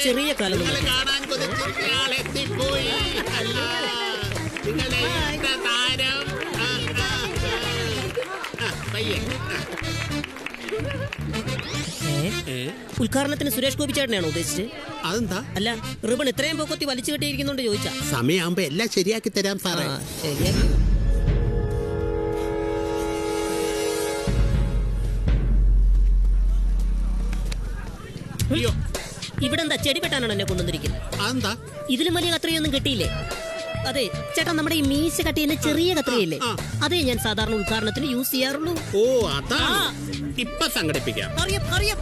ചെറിയ കാലം കാണാൻ കൊതിച്ചെത്തിപ്പോയി. അല്ല നിങ്ങളെ താരം ഉദ്ഘാടനത്തിന് സുരേഷ് ഗോപി ചേട്ടനെയാണോ ഉദ്ദേശിച്ചത്? അതെന്താ? അല്ല, റിബൺ ഇത്രയും പൊക്കത്തി വലിച്ചു കെട്ടിയിരിക്കുന്നുണ്ട് ചോദിച്ചാ. സമയമാകുമ്പോ എല്ലാം ശരിയാക്കി തരാം സാറേ. ശരിയാക്കി. അയ്യോ, ഇവിടെ എന്താ ചെടി വെട്ടാനാണ് എന്നെ കൊണ്ടുവന്നിരിക്കുന്നത്? അതെന്താ? ഇതിലും വലിയ കത്രിയൊന്നും കിട്ടിയില്ലേ? അതെ ചേട്ടാ, നമ്മുടെ ഈ മീശ കട്ട് ചെയ്യുന്ന ചെറിയ കത്രിയല്ലേ, അതേ ഞാൻ സാധാരണ ഉദ്ഘാടനത്തിന് യൂസ് ചെയ്യാറുള്ളൂ. ഓ അതാ, ഇപ്പൊ സംഘടിപ്പിക്കാം. അറിയാം അറിയാം.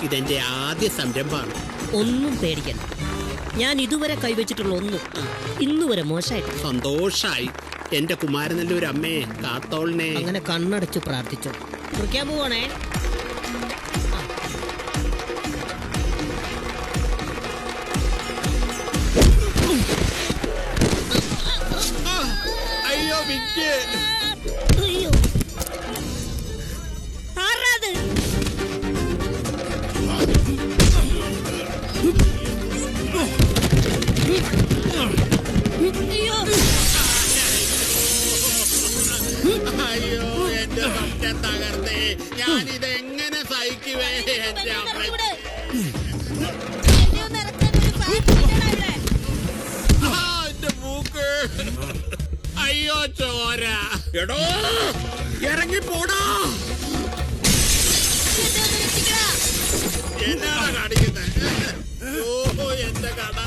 ഇതെന്റെ ആദ്യ സംരംഭമാണ്. ഒന്നും പേടിക്കണ്ട, ഞാൻ ഇതുവരെ കൈവച്ചിട്ടുള്ള ഒന്നും ഇന്നുവരെ മോശമായിട്ട്. സന്തോഷായി. എന്റെ കുമാരനല്ലൂർ അമ്മയെ കാത്തോളിനെ. അങ്ങനെ കണ്ണടച്ചു പ്രാർത്ഥിച്ചോ. കുറിക്കാൻ പോവാണേ. അയ്യോ വിക്ക്. അയ്യോ, ആരാത്? അയ്യോ എന്റെ പറ്റം തകർന്നേ. ഞാനിതെങ്ങനെ സഹിക്കുവേ എന്റെ അമ്മ. എന്റെ മൂക്ക്. അയ്യോ ചോര. എടോ ഇറങ്ങി പോടാ. എന്നാണ് കാണിക്കുന്നത്? ഓ എന്റെ കട.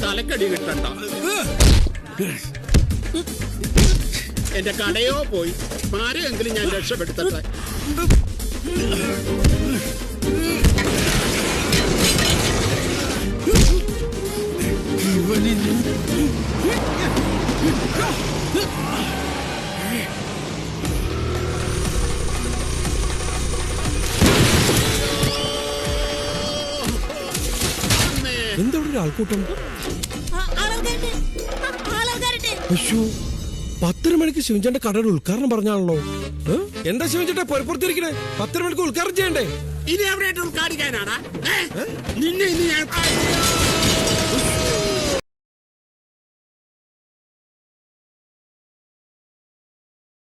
തലക്കടി കിട്ടണ്ട. എന്റെ കടയോ പോയി. ആരെയെങ്കിലും ഞാൻ രക്ഷപ്പെടുത്തട്ടെ. എന്താ ഒരു ആൾക്കൂട്ടം? അയ്യോ, 10 മണിക്ക് ശിവൻചേട്ടന്റെ കടയുടെ ഉദ്ഘാടനം പറഞ്ഞാണല്ലോ. എന്താ ശിവൻചേട്ടാ പുറത്തിരിക്കണേ? 10 മണിക്ക് ഉദ്ഘാടനം ചെയ്യണ്ടേ? ഇനി എവിടെയായിട്ട് ഉദ്ഘാടിക്കാനാണ് നിന്നെ? ഇനി ഞാൻ